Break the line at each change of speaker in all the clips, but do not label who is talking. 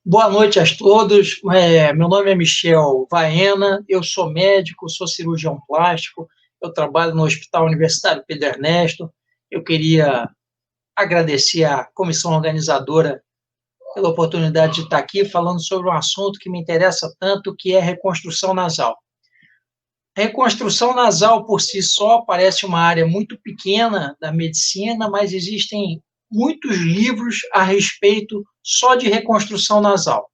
Boa noite a todos. Meu nome é Michel Vaena, eu sou médico, sou cirurgião plástico, eu trabalho no Hospital Universitário Pedro Ernesto. Eu queria agradecer à comissão organizadora pela oportunidade de estar aqui falando sobre um assunto que me interessa tanto, que é reconstrução nasal. Reconstrução nasal, por si só, parece uma área muito pequena da medicina, mas existem muitos livros a respeito só de reconstrução nasal.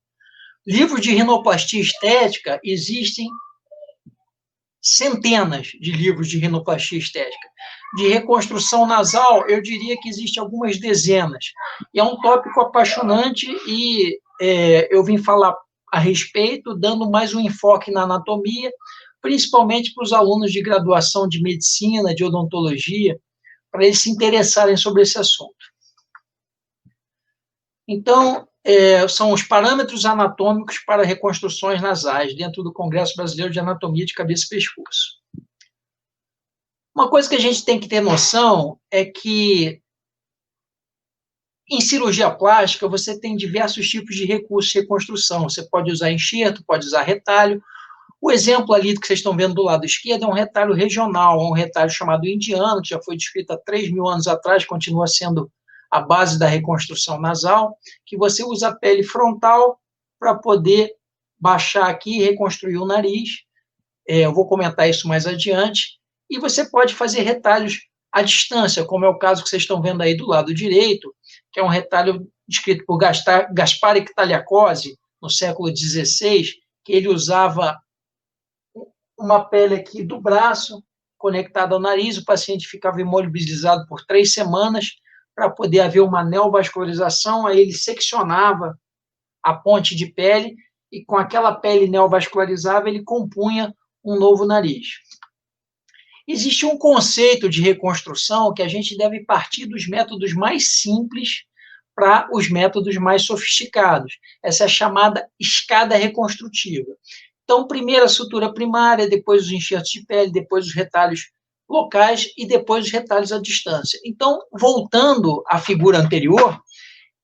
Livros de rinoplastia estética, existem centenas de livros de rinoplastia estética. De reconstrução nasal, eu diria que existem algumas dezenas. E é um tópico apaixonante e eu vim falar a respeito, dando mais um enfoque na anatomia, principalmente para os alunos de graduação de medicina, de odontologia, para eles se interessarem sobre esse assunto. Então, são os parâmetros anatômicos para reconstruções nasais, dentro do Congresso Brasileiro de Anatomia de Cabeça e Pescoço. Uma coisa que a gente tem que ter noção é que, em cirurgia plástica, você tem diversos tipos de recursos de reconstrução. Você pode usar enxerto, pode usar retalho. O exemplo ali que vocês estão vendo do lado esquerdo é um retalho regional, um retalho chamado indiano, que já foi descrito há 3.000 anos atrás, continua sendo a base da reconstrução nasal, que você usa a pele frontal para poder baixar aqui e reconstruir o nariz. Eu vou comentar isso mais adiante. E você pode fazer retalhos à distância, como é o caso que vocês estão vendo aí do lado direito, que é um retalho descrito por Gaspar Ictaliacozzi, no século XVI, que ele usava uma pele aqui do braço conectada ao nariz, o paciente ficava imobilizado por 3 semanas para poder haver uma neovascularização, aí ele seccionava a ponte de pele e com aquela pele neovascularizável ele compunha um novo nariz. Existe um conceito de reconstrução que a gente deve partir dos métodos mais simples para os métodos mais sofisticados. Essa é a chamada escada reconstrutiva. Então, primeiro a sutura primária, depois os enxertos de pele, depois os retalhos locais e depois os retalhos à distância. Então, voltando à figura anterior,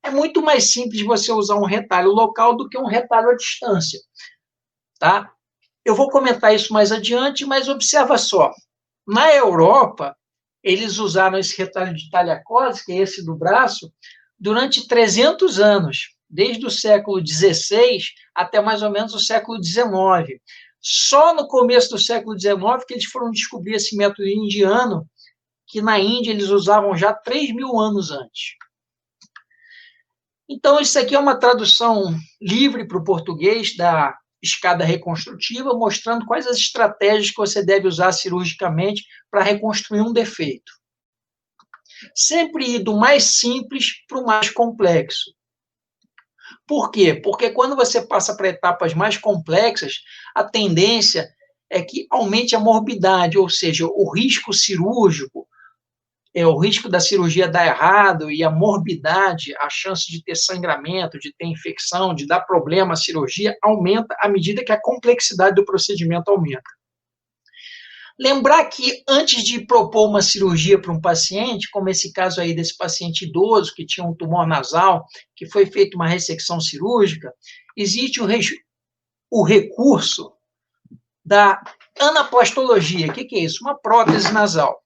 é muito mais simples você usar um retalho local do que um retalho à distância, tá? Eu vou comentar isso mais adiante, mas observa só. Na Europa, eles usaram esse retalho de Taliacozzi, que é esse do braço, durante 300 anos, desde o século XVI até mais ou menos o século XIX. Só no começo do século XIX que eles foram descobrir esse método indiano, que na Índia eles usavam já 3.000 anos antes. Então, isso aqui é uma tradução livre para o português da escada reconstrutiva, mostrando quais as estratégias que você deve usar cirurgicamente para reconstruir um defeito. Sempre ir do mais simples para o mais complexo. Por quê? Porque quando você passa para etapas mais complexas, a tendência é que aumente a morbidade, ou seja, o risco cirúrgico, o risco da cirurgia dar errado e a morbidade, a chance de ter sangramento, de ter infecção, de dar problema à cirurgia, aumenta à medida que a complexidade do procedimento aumenta. Lembrar que antes de propor uma cirurgia para um paciente, como esse caso aí desse paciente idoso que tinha um tumor nasal, que foi feita uma ressecção cirúrgica, existe o recurso da anaplastologia. O que é isso? Uma prótese nasal.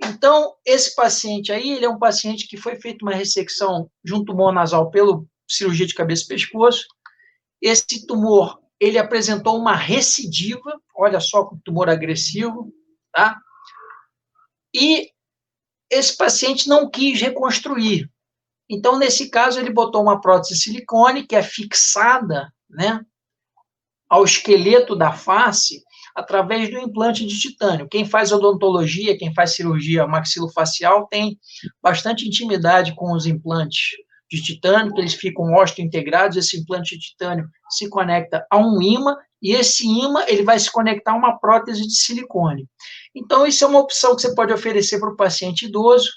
Então, esse paciente aí, ele é um paciente que foi feita uma ressecção de um tumor nasal pelo cirurgia de cabeça e pescoço. Esse tumor, ele apresentou uma recidiva, olha só que tumor agressivo, tá? E esse paciente não quis reconstruir. Então, nesse caso, ele botou uma prótese de silicone, que é fixada, né, ao esqueleto da face, através do implante de titânio. Quem faz odontologia, quem faz cirurgia maxilofacial, tem bastante intimidade com os implantes de titânio, que eles ficam osteointegrados. Esse implante de titânio se conecta a um ímã, e esse ímã ele vai se conectar a uma prótese de silicone. Então, isso é uma opção que você pode oferecer para o paciente idoso.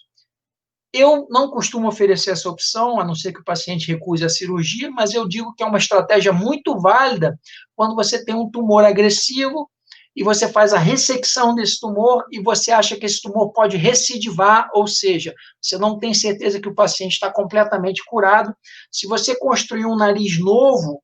Eu não costumo oferecer essa opção, a não ser que o paciente recuse a cirurgia, mas eu digo que é uma estratégia muito válida quando você tem um tumor agressivo e você faz a ressecção desse tumor e você acha que esse tumor pode recidivar, ou seja, você não tem certeza que o paciente está completamente curado. Se você construir um nariz novo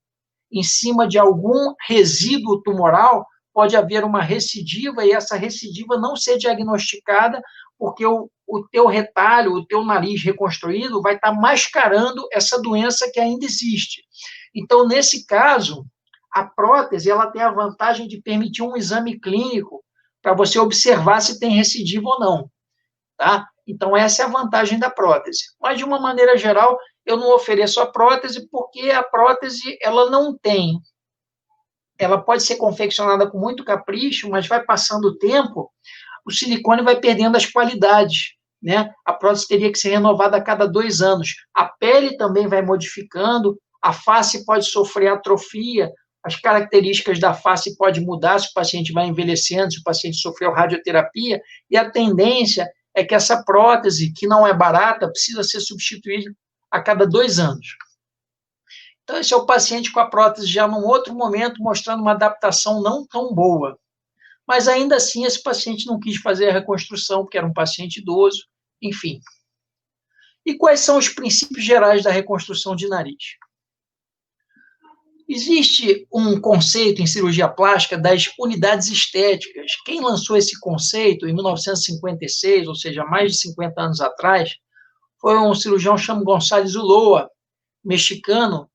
em cima de algum resíduo tumoral, pode haver uma recidiva e essa recidiva não ser diagnosticada porque o teu retalho, o teu nariz reconstruído vai estar mascarando essa doença que ainda existe. Então, nesse caso, a prótese ela tem a vantagem de permitir um exame clínico para você observar se tem recidiva ou não, tá? Então, essa é a vantagem da prótese. Mas, de uma maneira geral, eu não ofereço a prótese porque a prótese ela não tem. Ela pode ser confeccionada com muito capricho, mas vai passando o tempo, o silicone vai perdendo as qualidades, né? A prótese teria que ser renovada a cada 2 anos. A pele também vai modificando, a face pode sofrer atrofia, as características da face podem mudar se o paciente vai envelhecendo, se o paciente sofreu radioterapia, e a tendência é que essa prótese, que não é barata, precisa ser substituída a cada 2 anos. Então, esse é o paciente com a prótese já num outro momento, mostrando uma adaptação não tão boa. Mas, ainda assim, esse paciente não quis fazer a reconstrução, porque era um paciente idoso, enfim. E quais são os princípios gerais da reconstrução de nariz? Existe um conceito em cirurgia plástica das unidades estéticas. Quem lançou esse conceito em 1956, ou seja, mais de 50 anos atrás, foi um cirurgião chamado Gonçalves Ulloa, mexicano,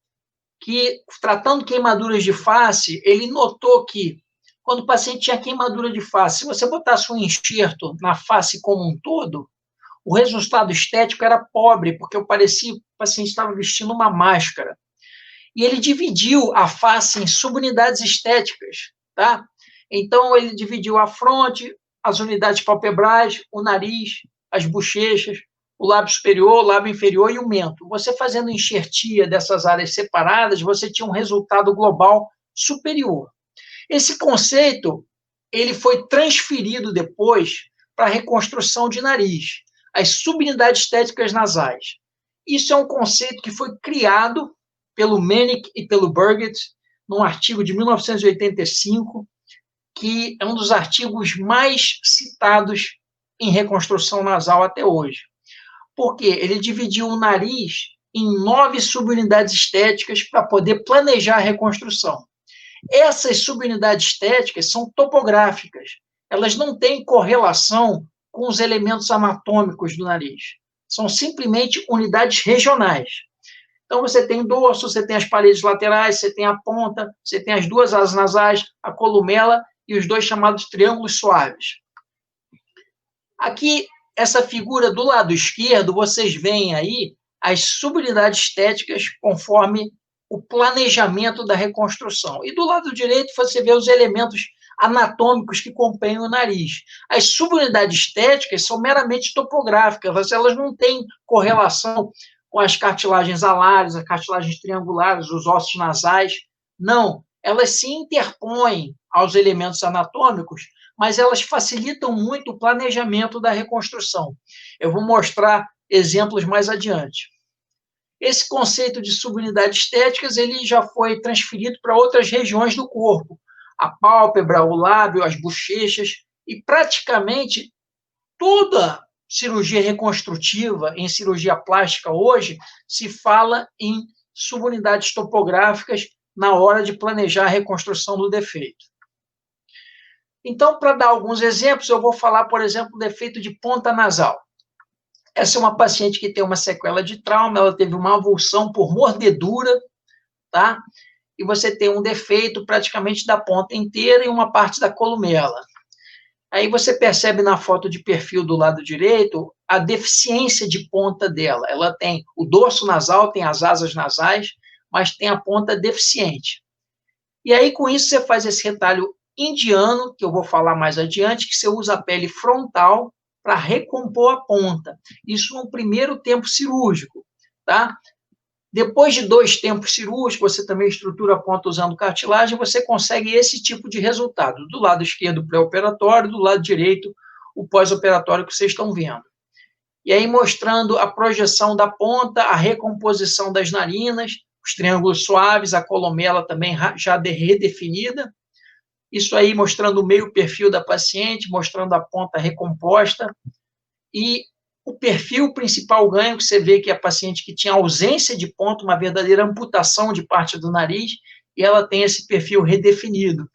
que, tratando queimaduras de face, ele notou que, quando o paciente tinha queimadura de face, se você botasse um enxerto na face como um todo, o resultado estético era pobre, porque parecia que o paciente estava vestindo uma máscara. E ele dividiu a face em subunidades estéticas, tá? Então, ele dividiu a fronte, as unidades palpebrais, o nariz, as bochechas, o lábio superior, o lábio inferior e o mento. Você fazendo enxertia dessas áreas separadas, você tinha um resultado global superior. Esse conceito, ele foi transferido depois para a reconstrução de nariz, as subunidades estéticas nasais. Isso é um conceito que foi criado pelo Menick e pelo Burgett, num artigo de 1985, que é um dos artigos mais citados em reconstrução nasal até hoje. Por quê? Ele dividiu o nariz em 9 subunidades estéticas para poder planejar a reconstrução. Essas subunidades estéticas são topográficas, elas não têm correlação com os elementos anatômicos do nariz, são simplesmente unidades regionais. Então, você tem dorso, você tem as paredes laterais, você tem a ponta, você tem as 2 asas nasais, a columela e os 2 chamados triângulos suaves. Aqui, essa figura do lado esquerdo, vocês veem aí as subunidades estéticas conforme o planejamento da reconstrução. E do lado direito, você vê os elementos anatômicos que compõem o nariz. As subunidades estéticas são meramente topográficas, elas não têm correlação com as cartilagens alares, as cartilagens triangulares, os ossos nasais. Não, elas se interpõem aos elementos anatômicos, mas elas facilitam muito o planejamento da reconstrução. Eu vou mostrar exemplos mais adiante. Esse conceito de subunidades estéticas ele já foi transferido para outras regiões do corpo, a pálpebra, o lábio, as bochechas, e praticamente toda cirurgia reconstrutiva, em cirurgia plástica hoje, se fala em subunidades topográficas na hora de planejar a reconstrução do defeito. Então, para dar alguns exemplos, eu vou falar, por exemplo, do defeito de ponta nasal. Essa é uma paciente que tem uma sequela de trauma, ela teve uma avulsão por mordedura, tá? E você tem um defeito praticamente da ponta inteira e uma parte da columela. Aí você percebe na foto de perfil do lado direito a deficiência de ponta dela. Ela tem o dorso nasal, tem as asas nasais, mas tem a ponta deficiente. E aí, com isso, você faz esse retalho indiano, que eu vou falar mais adiante, que você usa a pele frontal para recompor a ponta. Isso no primeiro tempo cirúrgico, tá? Depois de 2 tempos cirúrgicos, você também estrutura a ponta usando cartilagem, você consegue esse tipo de resultado. Do lado esquerdo, o pré-operatório, do lado direito, o pós-operatório que vocês estão vendo. E aí mostrando a projeção da ponta, a recomposição das narinas, os triângulos suaves, a columela também já redefinida. Isso aí mostrando o meio perfil da paciente, mostrando a ponta recomposta, e o perfil principal ganho, que você vê que é a paciente que tinha ausência de ponta, uma verdadeira amputação de parte do nariz, e ela tem esse perfil redefinido.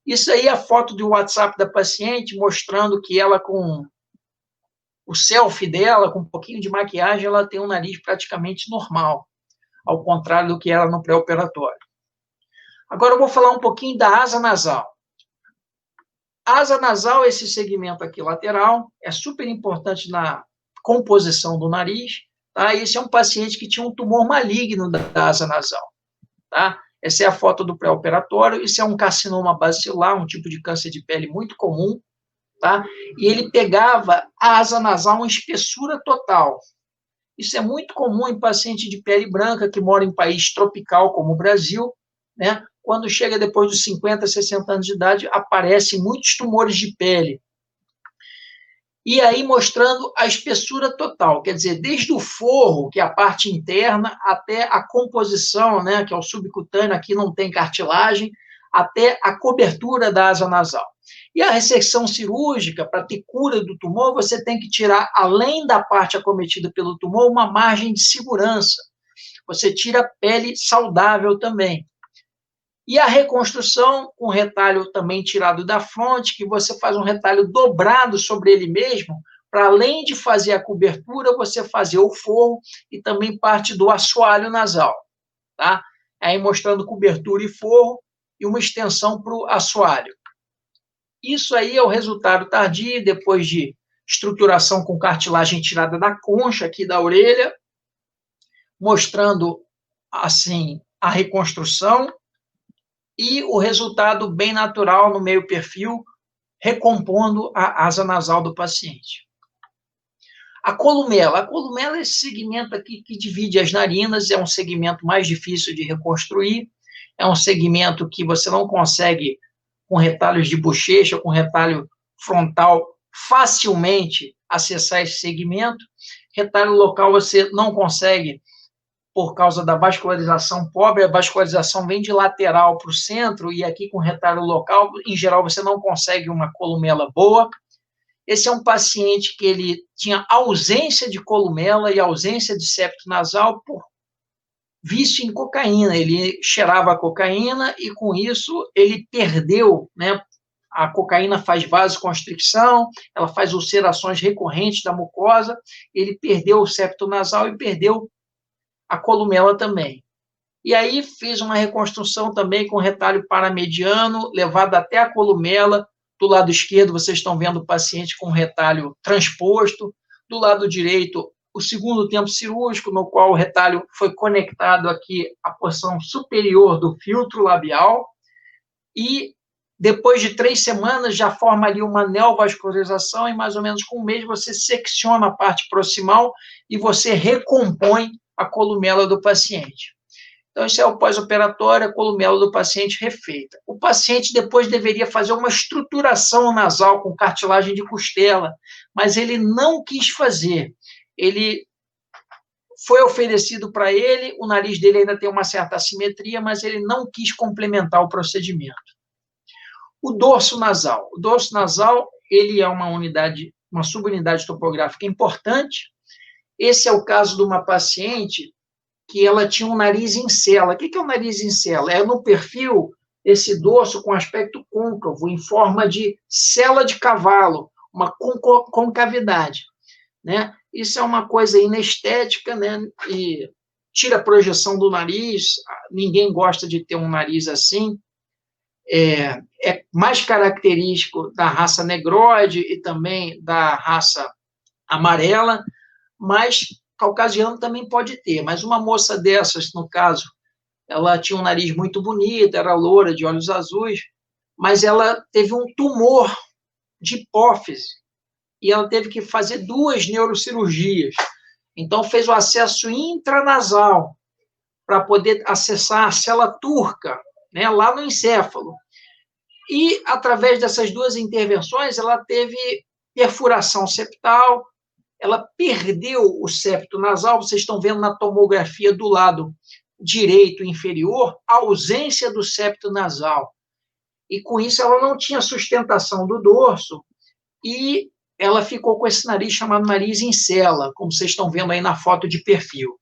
Isso aí é a foto do WhatsApp da paciente, mostrando que ela, com o selfie dela, com um pouquinho de maquiagem, ela tem um nariz praticamente normal, ao contrário do que era no pré-operatório. Agora eu vou falar um pouquinho da asa nasal. A asa nasal, esse segmento aqui lateral, é super importante na composição do nariz. Tá? Esse é um paciente que tinha um tumor maligno da asa nasal. Tá? Essa é a foto do pré-operatório. Isso é um carcinoma basilar, um tipo de câncer de pele muito comum. Tá? E ele pegava a asa nasal em espessura total. Isso é muito comum em paciente de pele branca que mora em país tropical, como o Brasil, né? Quando chega depois dos 50, 60 anos de idade, aparecem muitos tumores de pele. E aí mostrando a espessura total, quer dizer, desde o forro, que é a parte interna, até a composição, né, que é o subcutâneo, aqui não tem cartilagem, até a cobertura da asa nasal. E a ressecção cirúrgica, para ter cura do tumor, você tem que tirar, além da parte acometida pelo tumor, uma margem de segurança. Você tira a pele saudável também. E a reconstrução, um retalho também tirado da fronte, que você faz um retalho dobrado sobre ele mesmo, para além de fazer a cobertura, você fazer o forro e também parte do assoalho nasal. Tá? Aí mostrando cobertura e forro e uma extensão para o assoalho. Isso aí é o resultado tardio, depois de estruturação com cartilagem tirada da concha aqui da orelha, mostrando, assim, a reconstrução e o resultado bem natural no meio perfil, recompondo a asa nasal do paciente. A columela é esse segmento aqui que divide as narinas, é um segmento mais difícil de reconstruir, é um segmento que você não consegue, com retalhos de bochecha, com retalho frontal, facilmente acessar esse segmento. Retalho local você não consegue por causa da vascularização pobre, a vascularização vem de lateral para o centro, e aqui com retalho local, em geral, você não consegue uma columela boa. Esse é um paciente que ele tinha ausência de columela e ausência de septo nasal por vício em cocaína. Ele cheirava a cocaína e, com isso, ele perdeu, né? A cocaína faz vasoconstricção, ela faz ulcerações recorrentes da mucosa, ele perdeu o septo nasal e perdeu a columela também. E aí fez uma reconstrução também com retalho paramediano, levado até a columela. Do lado esquerdo, vocês estão vendo o paciente com retalho transposto. Do lado direito, o segundo tempo cirúrgico, no qual o retalho foi conectado aqui à porção superior do filtro labial. E depois de 3 semanas, já forma ali uma neovascularização, e mais ou menos com um mês você secciona a parte proximal e você recompõe a columela do paciente. Então, isso é o pós-operatório, a columela do paciente refeita. O paciente depois deveria fazer uma estruturação nasal com cartilagem de costela, mas ele não quis fazer. Ele foi oferecido para ele, o nariz dele ainda tem uma certa assimetria, mas ele não quis complementar o procedimento. O dorso nasal. O dorso nasal, ele é uma unidade, uma subunidade topográfica importante. Esse é o caso de uma paciente que ela tinha um nariz em cela. O que é o nariz em cela? É no perfil esse dorso com aspecto côncavo, em forma de sela de cavalo, uma concavidade, né? Isso é uma coisa inestética, né? E tira a projeção do nariz, ninguém gosta de ter um nariz assim. É mais característico da raça negroide e também da raça amarela, mas caucasiano também pode ter. Mas uma moça dessas, no caso, ela tinha um nariz muito bonito, era loura, de olhos azuis, mas ela teve um tumor de hipófise e ela teve que fazer 2 neurocirurgias. Então, fez o acesso intranasal para poder acessar a célula turca, né, lá no encéfalo. E, através dessas 2 intervenções, ela teve perfuração septal, ela perdeu o septo nasal. Vocês estão vendo na tomografia do lado direito inferior a ausência do septo nasal. e com isso ela não tinha sustentação do dorso, e ela ficou com esse nariz chamado nariz em cela, como vocês estão vendo aí na foto de perfil.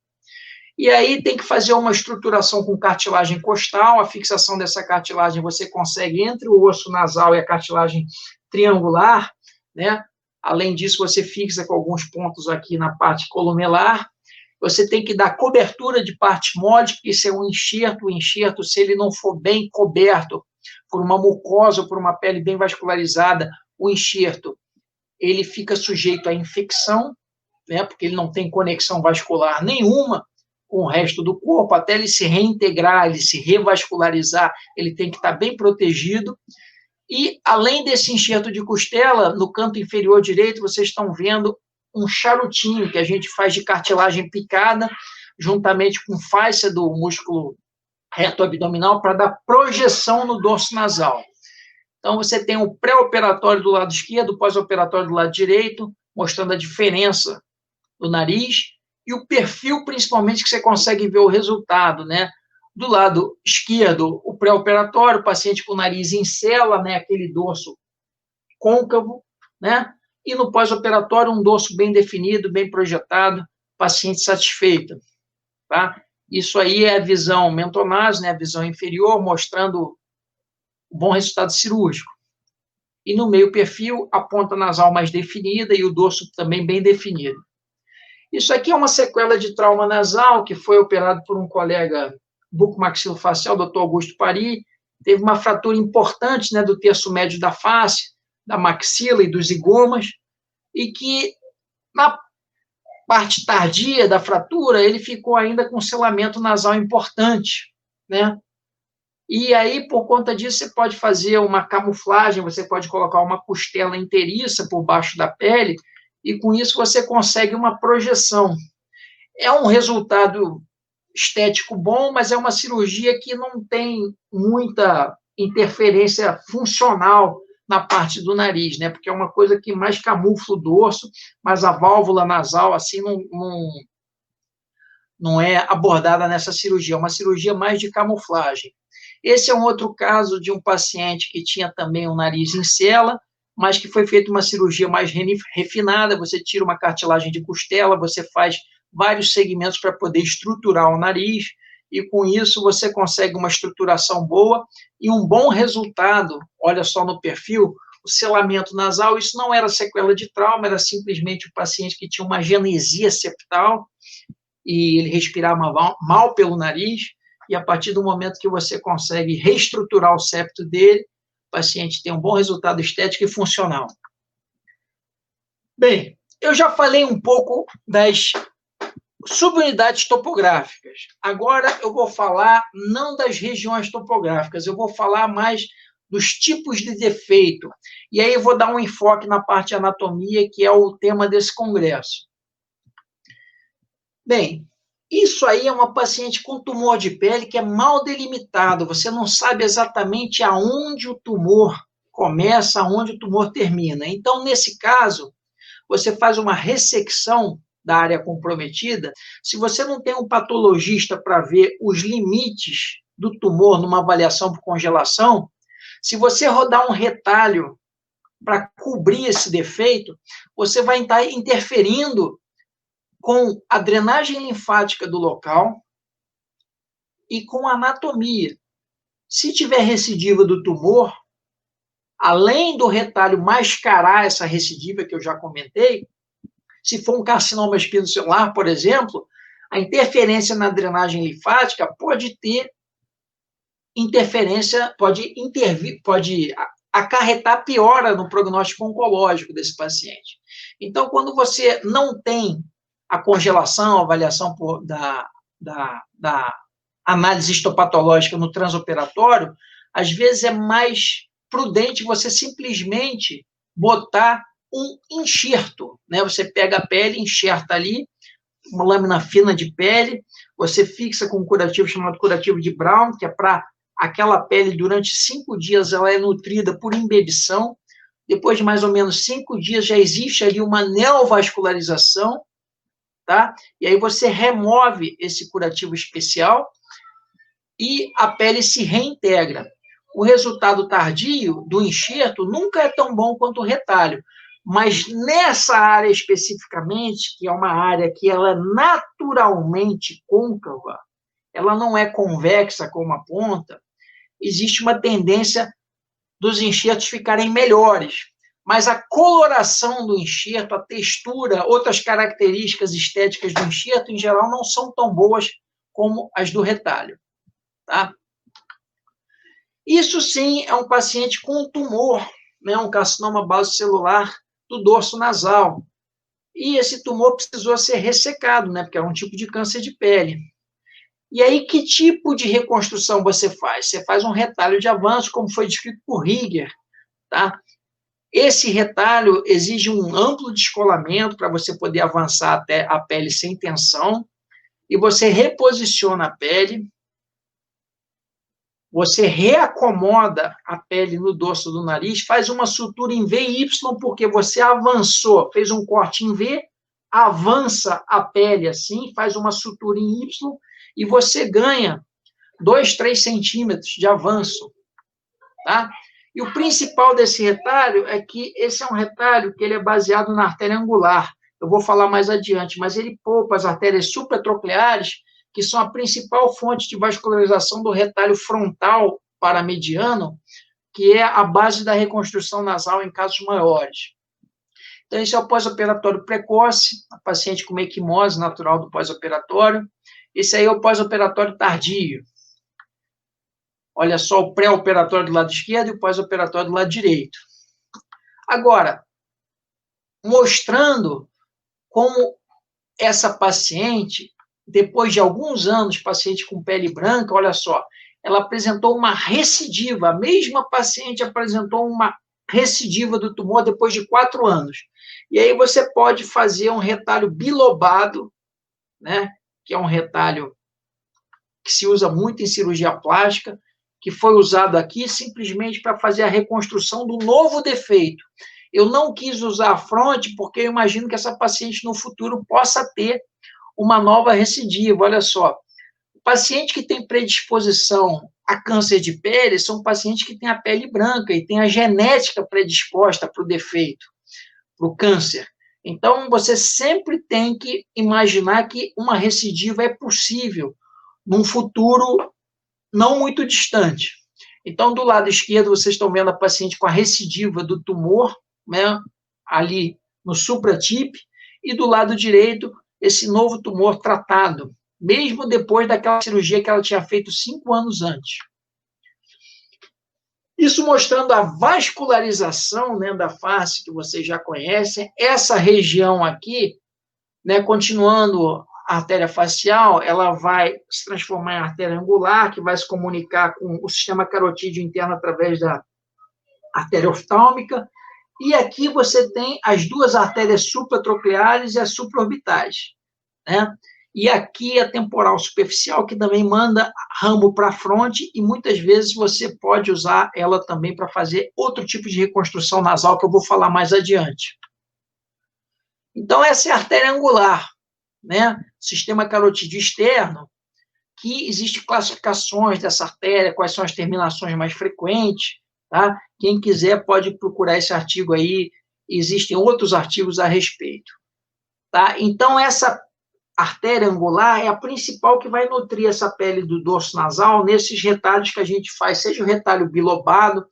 E aí tem que fazer uma estruturação com cartilagem costal, a fixação dessa cartilagem você consegue entre o osso nasal e a cartilagem triangular, né? Além disso, você fixa com alguns pontos aqui na parte columelar. Você tem que dar cobertura de partes moles, porque isso é um enxerto. O enxerto, se ele não for bem coberto por uma mucosa ou por uma pele bem vascularizada, o enxerto ele fica sujeito à infecção, né? Porque ele não tem conexão vascular nenhuma com o resto do corpo, até ele se reintegrar, ele se revascularizar, ele tem que estar bem protegido. E, além desse enxerto de costela, no canto inferior direito, vocês estão vendo um charutinho que a gente faz de cartilagem picada, juntamente com fáscia do músculo reto abdominal, para dar projeção no dorso nasal. Então, você tem o pré-operatório do lado esquerdo, o pós-operatório do lado direito, mostrando a diferença do nariz, e o perfil, principalmente, que você consegue ver o resultado, né? Do lado esquerdo, o pré-operatório, o paciente com o nariz em cela, né? Aquele dorso côncavo, né? E no pós-operatório, um dorso bem definido, bem projetado, paciente satisfeito, tá? Isso aí é a visão mentonase, né? A visão inferior, mostrando o bom resultado cirúrgico. E no meio perfil, a ponta nasal mais definida e o dorso também bem definido. Isso aqui é uma sequela de trauma nasal que foi operado por um colega bucomaxilofacial, Dr. Augusto Pari. Teve uma fratura importante, né, do terço médio da face, da maxila e dos zigomas, e que na parte tardia da fratura ele ficou ainda com selamento nasal importante, né? E aí, por conta disso, você pode fazer uma camuflagem, você pode colocar uma costela inteiriça por baixo da pele, e com isso você consegue uma projeção. É um resultado estético bom, mas é uma cirurgia que não tem muita interferência funcional na parte do nariz, né? Porque é uma coisa que mais camufla o dorso, mas a válvula nasal, assim, não é abordada nessa cirurgia, é uma cirurgia mais de camuflagem. Esse é um outro caso de um paciente que tinha também um nariz em cela, mas que foi feita uma cirurgia mais refinada, você tira uma cartilagem de costela, você faz vários segmentos para poder estruturar o nariz, e com isso você consegue uma estruturação boa e um bom resultado. Olha só no perfil, o selamento nasal, isso não era sequela de trauma, era simplesmente o paciente que tinha uma genesia septal, e ele respirava mal pelo nariz, e a partir do momento que você consegue reestruturar o septo dele, o paciente tem um bom resultado estético e funcional. Bem, eu já falei um pouco das subunidades topográficas. Agora eu vou falar não das regiões topográficas, eu vou falar mais dos tipos de defeito. E aí eu vou dar um enfoque na parte de anatomia, que é o tema desse congresso. Bem, isso aí é uma paciente com tumor de pele que é mal delimitado, você não sabe exatamente aonde o tumor começa, aonde o tumor termina. Então, nesse caso, você faz uma ressecção da área comprometida. Se você não tem um patologista para ver os limites do tumor numa avaliação por congelação, se você rodar um retalho para cobrir esse defeito, você vai estar interferindo com a drenagem linfática do local e com a anatomia. Se tiver recidiva do tumor, além do retalho mascarar essa recidiva que eu já comentei, se for um carcinoma espinocelular, por exemplo, a interferência na drenagem linfática pode ter interferência, pode acarretar piora no prognóstico oncológico desse paciente. Então, quando você não tem a congelação, a avaliação da análise histopatológica no transoperatório, às vezes é mais prudente você simplesmente botar um enxerto, né? Você pega a pele, enxerta ali, uma lâmina fina de pele, você fixa com um curativo chamado curativo de Brown, que é para aquela pele, durante 5 dias, ela é nutrida por imbebição. Depois de mais ou menos 5 dias, já existe ali uma neovascularização, tá? E aí você remove esse curativo especial e a pele se reintegra. o resultado tardio do enxerto nunca é tão bom quanto o retalho. Mas nessa área especificamente, que é uma área que ela é naturalmente côncava, ela não é convexa como a ponta, existe uma tendência dos enxertos ficarem melhores. Mas a coloração do enxerto, a textura, outras características estéticas do enxerto, em geral, não são tão boas como as do retalho. Tá? Isso sim é um paciente com um tumor, né, um carcinoma basocelular do dorso nasal. E esse tumor precisou ser ressecado, né, porque era um tipo de câncer de pele. E aí, que tipo de reconstrução você faz? Você faz um retalho de avanço, como foi descrito por Rieger. Tá? Esse retalho exige um amplo descolamento para você poder avançar até a pele sem tensão, e você reposiciona a pele, você reacomoda a pele no dorso do nariz, faz uma sutura em V e Y, porque você avançou, fez um corte em V, avança a pele assim, faz uma sutura em Y, e você ganha 2, 3 centímetros de avanço. Tá? E o principal desse retalho é que esse é um retalho que ele é baseado na artéria angular. Eu vou falar mais adiante, mas ele poupa as artérias supratrocleares, que são a principal fonte de vascularização do retalho frontal paramediano, que é a base da reconstrução nasal em casos maiores. Então, esse é o pós-operatório precoce, a paciente com uma equimose natural do pós-operatório. Esse aí é o pós-operatório tardio. Olha só o pré-operatório do lado esquerdo e o pós-operatório do lado direito. Agora, mostrando como essa paciente, depois de alguns anos, paciente com pele branca, olha só, ela apresentou uma recidiva, a mesma paciente apresentou uma recidiva do tumor depois de 4 anos. E aí você pode fazer um retalho bilobado, né, que é um retalho que se usa muito em cirurgia plástica, que foi usado aqui simplesmente para fazer a reconstrução do novo defeito. Eu não quis usar a fronte porque eu imagino que essa paciente no futuro possa ter uma nova recidiva. Olha só, o paciente que tem predisposição a câncer de pele são pacientes que têm a pele branca e têm a genética predisposta para o defeito, para o câncer. Então, você sempre tem que imaginar que uma recidiva é possível num futuro não muito distante. Então, do lado esquerdo, vocês estão vendo a paciente com a recidiva do tumor, né, ali no supratip, e do lado direito, esse novo tumor tratado, mesmo depois daquela cirurgia que ela tinha feito 5 anos antes. Isso mostrando a vascularização, né, da face, que vocês já conhecem. Essa região aqui, né, continuando a artéria facial, ela vai se transformar em artéria angular, que vai se comunicar com o sistema carotídeo interno através da artéria oftálmica, e aqui você tem as duas artérias supratrocleares e as supraorbitais, né? E aqui a temporal superficial, que também manda ramo para a fronte, e muitas vezes você pode usar ela também para fazer outro tipo de reconstrução nasal, que eu vou falar mais adiante. Então, essa é a artéria angular, né? Sistema carotídeo externo, que existem classificações dessa artéria, quais são as terminações mais frequentes, tá? Quem quiser pode procurar esse artigo aí, existem outros artigos a respeito, tá? Então, essa artéria angular é a principal que vai nutrir essa pele do dorso nasal nesses retalhos que a gente faz, seja o retalho bilobado,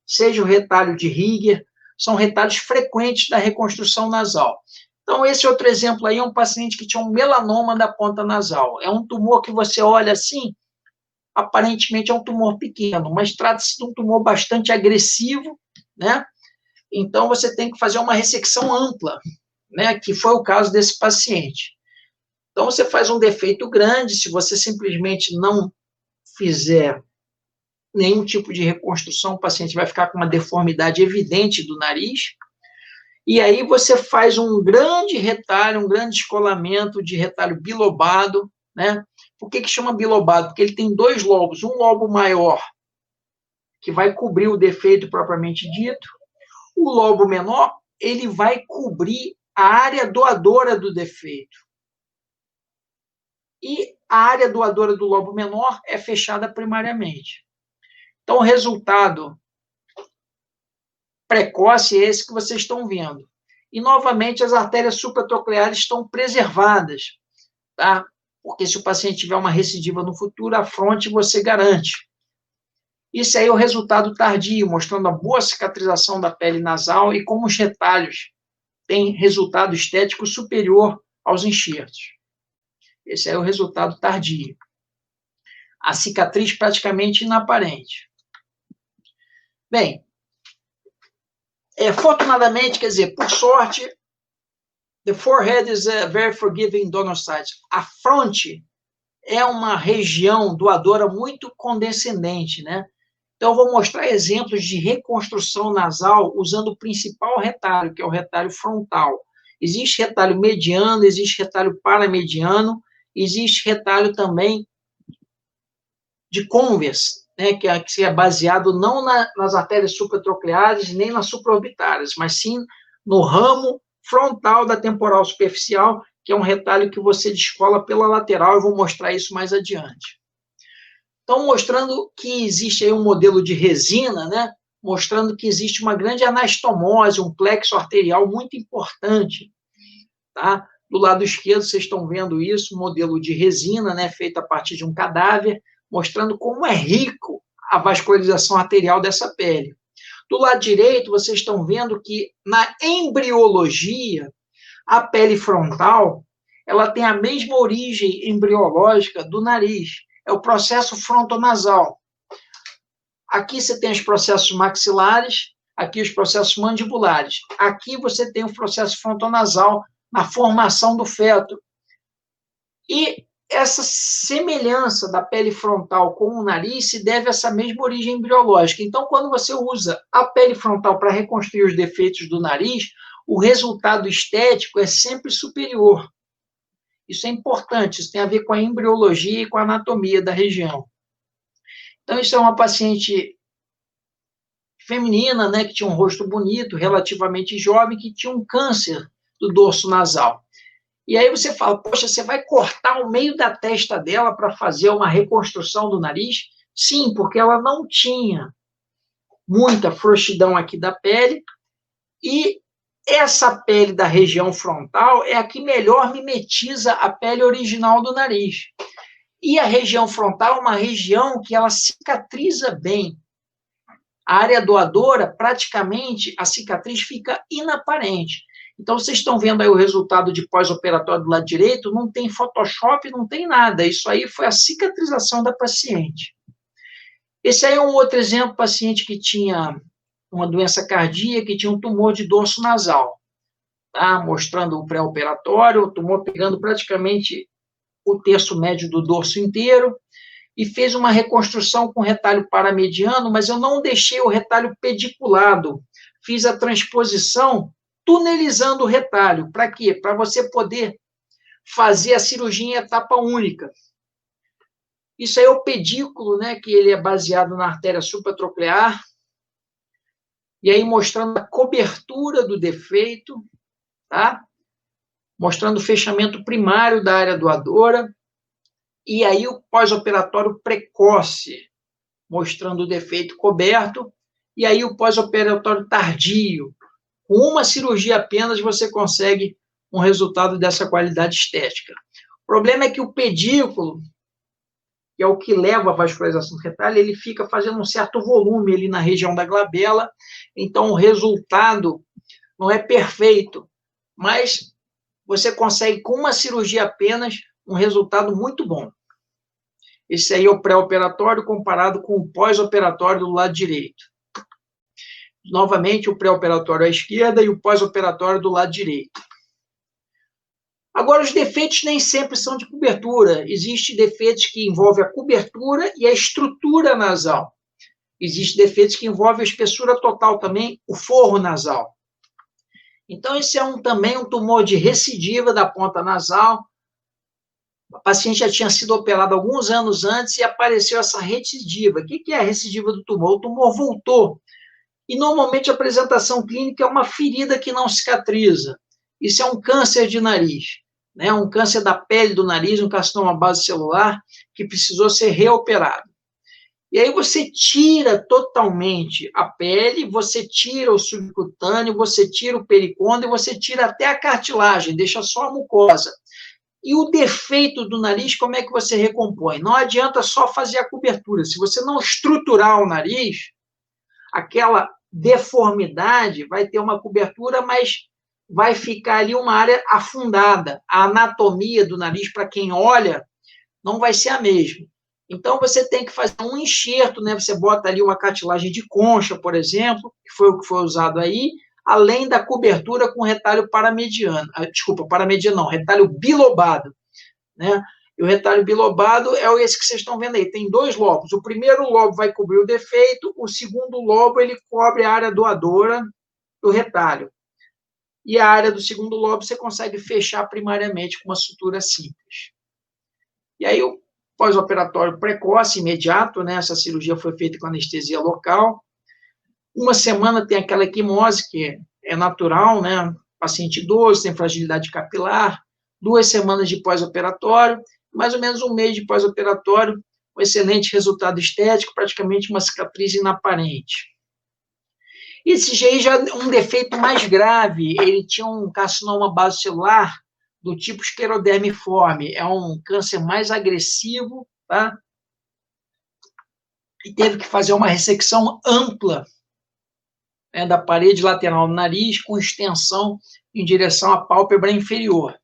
seja o retalho de Rieger, são retalhos frequentes da reconstrução nasal. Então, esse outro exemplo aí é um paciente que tinha um melanoma da ponta nasal. É um tumor que você olha assim, aparentemente é um tumor pequeno, mas trata-se de um tumor bastante agressivo, né? Então, você tem que fazer uma ressecção ampla, né? Que foi o caso desse paciente. Então, você faz um defeito grande, se você simplesmente não fizer nenhum tipo de reconstrução, o paciente vai ficar com uma deformidade evidente do nariz, e aí você faz um grande retalho, um grande descolamento de retalho bilobado, né? Por que chama bilobado? Porque ele tem 2 lobos, um lobo maior, que vai cobrir o defeito propriamente dito, o lobo menor, ele vai cobrir a área doadora do defeito. E a área doadora do lobo menor é fechada primariamente. Então, o resultado precoce é esse que vocês estão vendo. E, novamente, as artérias supratroncleares estão preservadas, tá? Porque se o paciente tiver uma recidiva no futuro, a fronte você garante. Isso aí é o resultado tardio, mostrando a boa cicatrização da pele nasal e como os retalhos têm resultado estético superior aos enxertos. Esse aí é o resultado tardio. A cicatriz praticamente inaparente. Bem, afortunadamente, quer dizer, por sorte, the forehead is a very forgiving donor site. A fronte é uma região doadora muito condescendente, né? Então, eu vou mostrar exemplos de reconstrução nasal usando o principal retalho, que é o retalho frontal. Existe retalho mediano, existe retalho paramediano, existe retalho também de converse, né, que é baseado não nas artérias supratroncleares nem nas supraorbitárias, mas sim no ramo frontal da temporal superficial, que é um retalho que você descola pela lateral. Eu vou mostrar isso mais adiante. Então, mostrando que existe aí um modelo de resina, né, mostrando que existe uma grande anastomose, um plexo arterial muito importante, tá? Do lado esquerdo, vocês estão vendo isso, um modelo de resina, né, feito a partir de um cadáver, mostrando como é rico a vascularização arterial dessa pele. Do lado direito, vocês estão vendo que, na embriologia, a pele frontal, ela tem a mesma origem embriológica do nariz. É o processo frontonasal. Aqui você tem os processos maxilares, aqui os processos mandibulares. Aqui você tem o processo frontonasal na formação do feto. E essa semelhança da pele frontal com o nariz se deve a essa mesma origem embriológica. Então, quando você usa a pele frontal para reconstruir os defeitos do nariz, o resultado estético é sempre superior. Isso é importante, isso tem a ver com a embriologia e com a anatomia da região. Então, isso é uma paciente feminina, né, que tinha um rosto bonito, relativamente jovem, que tinha um câncer do dorso nasal. E aí você fala, poxa, você vai cortar o meio da testa dela para fazer uma reconstrução do nariz? Sim, porque ela não tinha muita frouxidão aqui da pele, e essa pele da região frontal é a que melhor mimetiza a pele original do nariz. E a região frontal é uma região que ela cicatriza bem. A área doadora, praticamente, a cicatriz fica inaparente. Então, vocês estão vendo aí o resultado de pós-operatório do lado direito, não tem Photoshop, não tem nada. Isso aí foi a cicatrização da paciente. Esse aí é um outro exemplo, paciente que tinha uma doença cardíaca, que tinha um tumor de dorso nasal, tá? Mostrando o pré-operatório, o tumor pegando praticamente o terço médio do dorso inteiro, e fez uma reconstrução com retalho paramediano, mas eu não deixei o retalho pediculado. Fiz a transposição tunelizando o retalho. Para quê? Para você poder fazer a cirurgia em etapa única. Isso aí é o pedículo, né, que ele é baseado na artéria supratronclear, e aí mostrando a cobertura do defeito, tá? Mostrando o fechamento primário da área doadora, e aí o pós-operatório precoce, mostrando o defeito coberto, e aí o pós-operatório tardio. Com uma cirurgia apenas você consegue um resultado dessa qualidade estética. O problema é que o pedículo, que é o que leva a vascularização do retalho, ele fica fazendo um certo volume ali na região da glabela, então o resultado não é perfeito, mas você consegue, com uma cirurgia apenas, um resultado muito bom. Esse aí é o pré-operatório comparado com o pós-operatório do lado direito. Novamente, o pré-operatório à esquerda e o pós-operatório do lado direito. Agora, os defeitos nem sempre são de cobertura. Existem defeitos que envolvem a cobertura e a estrutura nasal. Existem defeitos que envolvem a espessura total também, o forro nasal. Então, esse é também um tumor de recidiva da ponta nasal. A paciente já tinha sido operada alguns anos antes e apareceu essa recidiva. O que é a recidiva do tumor? O tumor voltou. E, normalmente, a apresentação clínica é uma ferida que não cicatriza. Isso é um câncer de nariz, né? Um câncer da pele do nariz, um carcinoma base celular, que precisou ser reoperado. E aí você tira totalmente a pele, você tira o subcutâneo, você tira o pericôndrio, você tira até a cartilagem, deixa só a mucosa. E o defeito do nariz, como é que você recompõe? Não adianta só fazer a cobertura. Se você não estruturar o nariz, aquela deformidade vai ter uma cobertura, mas vai ficar ali uma área afundada. A anatomia do nariz, para quem olha, não vai ser a mesma. Então, você tem que fazer um enxerto, né? Você bota ali uma cartilagem de concha, por exemplo, que foi o que foi usado aí, além da cobertura com retalho paramediano. Desculpa, paramediano não, retalho bilobado, né? E o retalho bilobado é esse que vocês estão vendo aí. Tem 2 lobos. O primeiro lobo vai cobrir o defeito, o segundo lobo ele cobre a área doadora do retalho. E a área do segundo lobo você consegue fechar primariamente com uma sutura simples. E aí o pós-operatório precoce, imediato, né? Essa cirurgia foi feita com anestesia local. 1 semana tem aquela equimose, que é natural, né? Paciente idoso, tem fragilidade capilar. 2 semanas de pós-operatório, mais ou menos 1 mês de pós-operatório, um excelente resultado estético, praticamente uma cicatriz inaparente. Esse GI já é um defeito mais grave, ele tinha um carcinoma basocelular do tipo esclerodermiforme, é um câncer mais agressivo, tá? E teve que fazer uma ressecção ampla, né, da parede lateral do nariz, com extensão em direção à pálpebra inferior.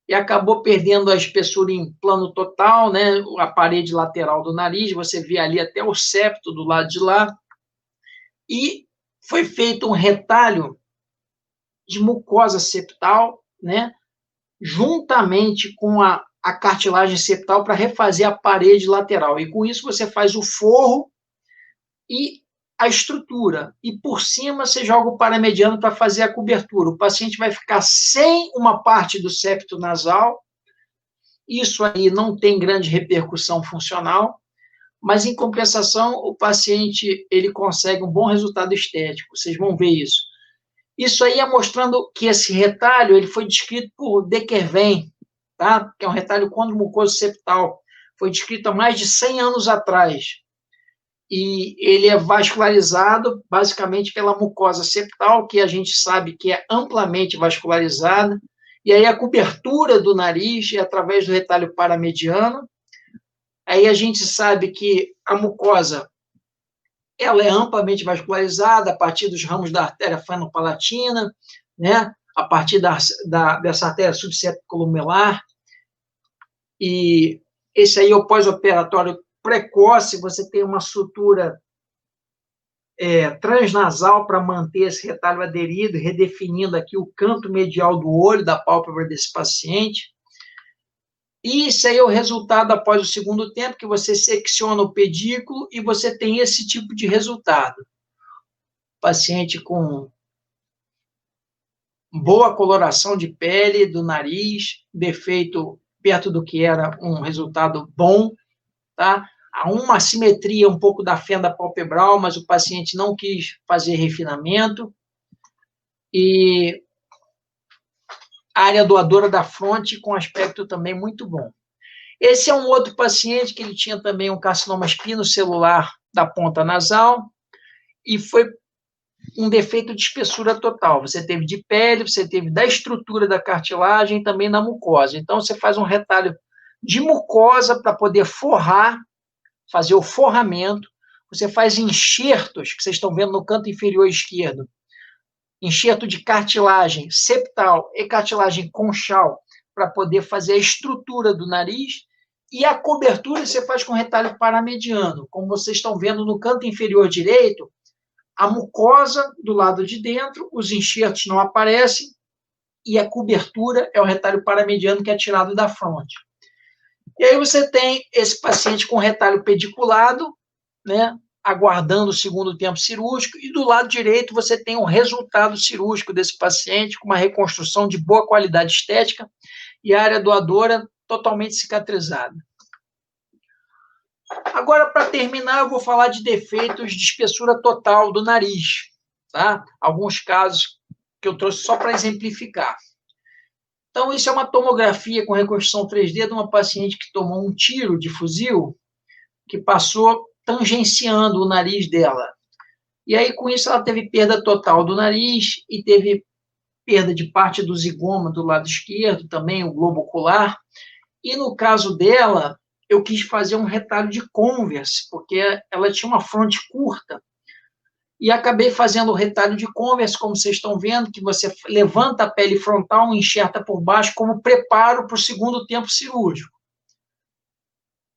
E acabou perdendo a espessura em plano total, né, a parede lateral do nariz, você vê ali até o septo do lado de lá, e foi feito um retalho de mucosa septal, né, juntamente com a cartilagem septal para refazer a parede lateral. E com isso você faz o forro e a estrutura. E por cima você joga o paramediano para fazer a cobertura. O paciente vai ficar sem uma parte do septo nasal. Isso aí não tem grande repercussão funcional, mas em compensação o paciente ele consegue um bom resultado estético. Vocês vão ver isso. Isso aí é mostrando que esse retalho ele foi descrito por Dequervain, tá? Que é um retalho condromucoso septal. Foi descrito há mais de 100 anos atrás. E ele é vascularizado basicamente pela mucosa septal, que a gente sabe que é amplamente vascularizada. E aí a cobertura do nariz é através do retalho paramediano. Aí a gente sabe que a mucosa ela é amplamente vascularizada a partir dos ramos da artéria fanopalatina, né? A partir dessa artéria subsepticolumelar. E esse aí é o pós-operatório precoce, você tem uma sutura transnasal para manter esse retalho aderido, redefinindo aqui o canto medial do olho, da pálpebra desse paciente. E isso aí é o resultado após o segundo tempo, que você secciona o pedículo e você tem esse tipo de resultado. Paciente com boa coloração de pele, do nariz, defeito perto do que era um resultado bom, tá? Há uma assimetria um pouco da fenda palpebral, mas o paciente não quis fazer refinamento. E a área doadora da fronte com aspecto também muito bom. Esse é um outro paciente que ele tinha também um carcinoma espinocelular da ponta nasal e foi um defeito de espessura total. Você teve de pele, você teve da estrutura da cartilagem e também na mucosa. Então, você faz um retalho de mucosa para poder forrar, fazer o forramento. Você faz enxertos, que vocês estão vendo no canto inferior esquerdo, enxerto de cartilagem septal e cartilagem conchal, para poder fazer a estrutura do nariz, e a cobertura você faz com retalho paramediano. Como vocês estão vendo no canto inferior direito, a mucosa do lado de dentro, os enxertos não aparecem, e a cobertura é o retalho paramediano que é tirado da fronte. E aí você tem esse paciente com retalho pediculado, né, aguardando o segundo tempo cirúrgico, e do lado direito você tem um resultado cirúrgico desse paciente, com uma reconstrução de boa qualidade estética e a área doadora totalmente cicatrizada. Agora, para terminar, eu vou falar de defeitos de espessura total do nariz, tá? Alguns casos que eu trouxe só para exemplificar. Então, isso é uma tomografia com reconstrução 3D de uma paciente que tomou um tiro de fuzil que passou tangenciando o nariz dela. E aí, com isso, ela teve perda total do nariz e teve perda de parte do zigoma do lado esquerdo, também o globo ocular. E no caso dela, eu quis fazer um retalho de Converse, porque ela tinha uma fronte curta. E acabei fazendo o retalho de Converse, como vocês estão vendo, que você levanta a pele frontal, enxerta por baixo, como preparo para o segundo tempo cirúrgico.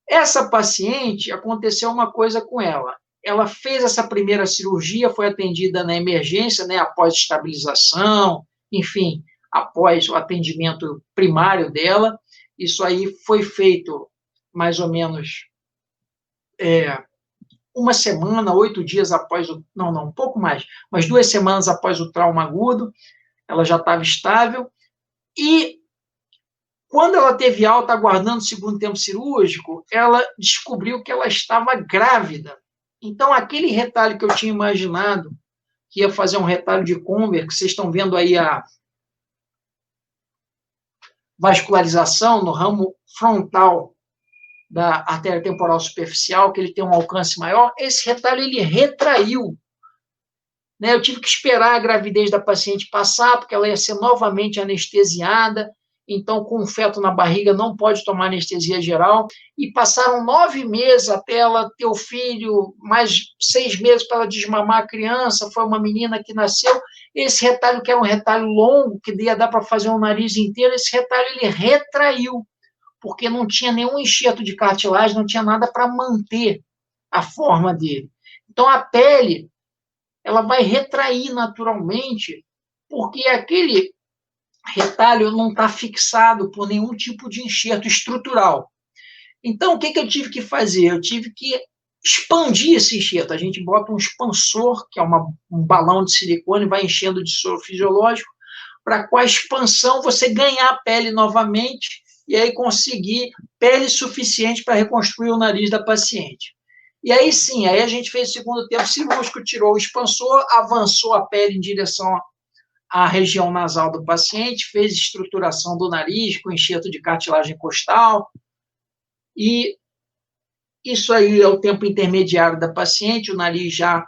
Essa paciente, aconteceu uma coisa com ela. Ela fez essa primeira cirurgia, foi atendida na emergência, né, após estabilização, enfim, após o atendimento primário dela. Isso aí foi feito mais ou menos uma semana, 8 dias após o... Não, um pouco mais, mas 2 semanas após o trauma agudo, ela já estava estável. E quando ela teve alta, aguardando o segundo tempo cirúrgico, ela descobriu que ela estava grávida. Então, aquele retalho que eu tinha imaginado, que ia fazer um retalho de Conver, que vocês estão vendo aí a vascularização no ramo frontal da artéria temporal superficial, que ele tem um alcance maior, esse retalho ele retraiu. Né? Eu tive que esperar a gravidez da paciente passar, porque ela ia ser novamente anestesiada, então, com o feto na barriga, não pode tomar anestesia geral, e passaram 9 meses até ela ter o filho, mais 6 meses para ela desmamar a criança, foi uma menina que nasceu. Esse retalho, que era um retalho longo, que ia dar para fazer um nariz inteiro, esse retalho ele retraiu, porque não tinha nenhum enxerto de cartilagem, não tinha nada para manter a forma dele. Então, a pele, ela vai retrair naturalmente, porque aquele retalho não está fixado por nenhum tipo de enxerto estrutural. Então, o que eu tive que fazer? Eu tive que expandir esse enxerto. A gente bota um expansor, que é um balão de silicone, vai enchendo de soro fisiológico, para com a expansão você ganhar a pele novamente e aí conseguir pele suficiente para reconstruir o nariz da paciente. E aí sim, aí a gente fez o segundo tempo cirúrgico, tirou o expansor, avançou a pele em direção à região nasal do paciente, fez estruturação do nariz com enxerto de cartilagem costal, e isso aí é o tempo intermediário da paciente, o nariz já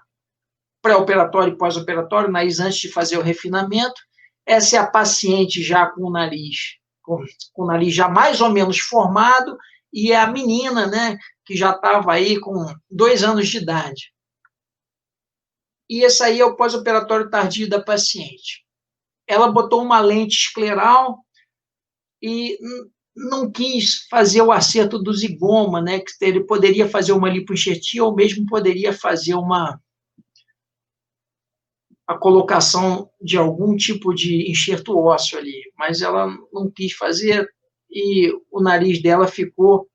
pré-operatório e pós-operatório, o nariz antes de fazer o refinamento. Essa é a paciente já com o nariz já mais ou menos formado, e é a menina, né, que já estava aí com 2 anos de idade. E esse aí é o pós-operatório tardio da paciente. Ela botou uma lente escleral e não quis fazer o acerto do zigoma, né, que ele poderia fazer uma lipoenxertia ou mesmo poderia fazer a colocação de algum tipo de enxerto ósseo ali, mas ela não quis fazer e o nariz dela ficou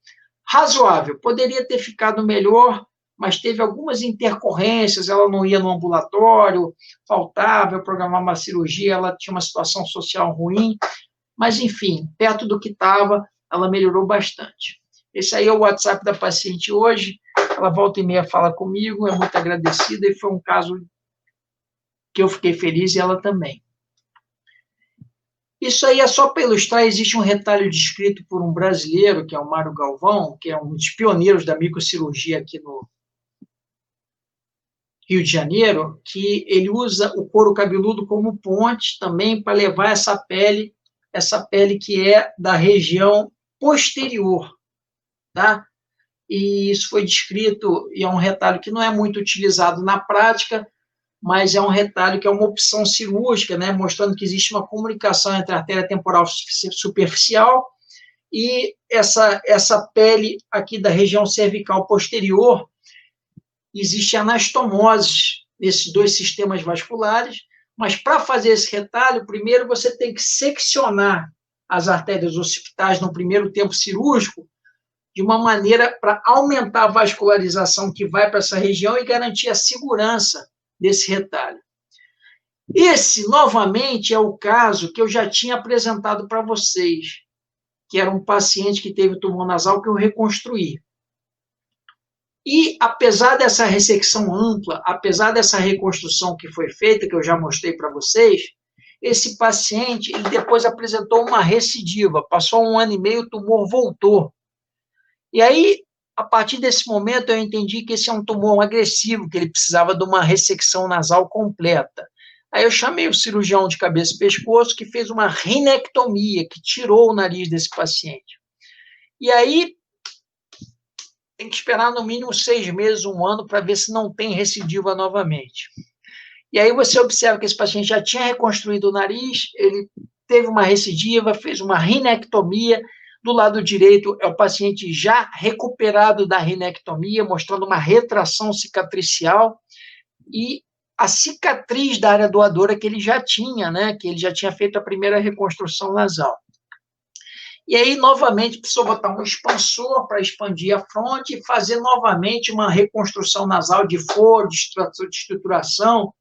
razoável. Poderia ter ficado melhor, mas teve algumas intercorrências, ela não ia no ambulatório, faltava programar uma cirurgia, ela tinha uma situação social ruim, mas, enfim, perto do que estava, ela melhorou bastante. Esse aí é o WhatsApp da paciente hoje, ela volta e meia fala comigo, é muito agradecida, e foi um caso que eu fiquei feliz e ela também. Isso aí é só para ilustrar, existe um retalho descrito por um brasileiro, que é o Mário Galvão, que é um dos pioneiros da microcirurgia aqui no Rio de Janeiro, que ele usa o couro cabeludo como ponte também para levar essa pele que é da região posterior, tá? E isso foi descrito, e é um retalho que não é muito utilizado na prática, mas é um retalho que é uma opção cirúrgica, né, mostrando que existe uma comunicação entre a artéria temporal superficial e essa pele aqui da região cervical posterior. Existe anastomose nesses 2 sistemas vasculares, mas para fazer esse retalho, primeiro você tem que seccionar as artérias occipitais no primeiro tempo cirúrgico, de uma maneira para aumentar a vascularização que vai para essa região e garantir a segurança desse retalho. Esse, novamente, é o caso que eu já tinha apresentado para vocês, que era um paciente que teve tumor nasal que eu reconstruí. E, apesar dessa ressecção ampla, apesar dessa reconstrução que foi feita, que eu já mostrei para vocês, esse paciente ele depois apresentou uma recidiva, passou 1 ano e meio, o tumor voltou. E aí, A partir desse momento, eu entendi que esse é um tumor agressivo, que ele precisava de uma ressecção nasal completa. Aí eu chamei o cirurgião de cabeça e pescoço, que fez uma rinectomia, que tirou o nariz desse paciente. E aí, tem que esperar no mínimo 6 meses, 1 ano, para ver se não tem recidiva novamente. E aí você observa que esse paciente já tinha reconstruído o nariz, ele teve uma recidiva, fez uma rinectomia. Do lado direito é o paciente já recuperado da rinectomia, mostrando uma retração cicatricial e a cicatriz da área doadora que ele já tinha, né? Que ele já tinha feito a primeira reconstrução nasal. E aí, novamente, precisou botar um expansor para expandir a fronte e fazer novamente uma reconstrução nasal de foro, de estruturação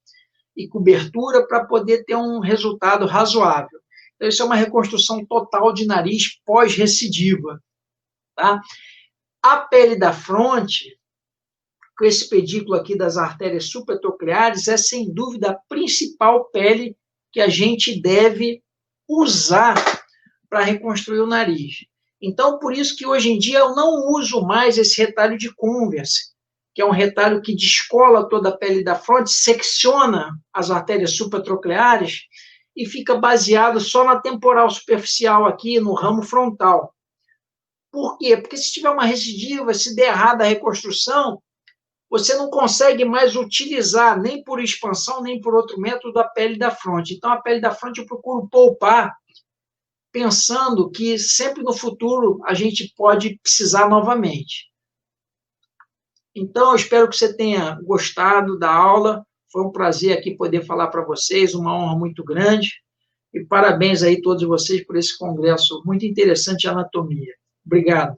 e cobertura para poder ter um resultado razoável. Então, isso é uma reconstrução total de nariz pós-recidiva. Tá? A pele da fronte, com esse pedículo aqui das artérias supratrocleares, é sem dúvida a principal pele que a gente deve usar para reconstruir o nariz. Então, por isso que hoje em dia eu não uso mais esse retalho de Converse, que é um retalho que descola toda a pele da fronte, secciona as artérias supratrocleares e fica baseado só na temporal superficial aqui, no ramo frontal. Por quê? Porque se tiver uma recidiva, se der errada a reconstrução, você não consegue mais utilizar, nem por expansão, nem por outro método, a pele da fronte. Então, a pele da fronte eu procuro poupar, pensando que sempre no futuro a gente pode precisar novamente. Então, eu espero que você tenha gostado da aula. Foi um prazer aqui poder falar para vocês, uma honra muito grande. E parabéns aí a todos vocês por esse congresso muito interessante de anatomia. Obrigado.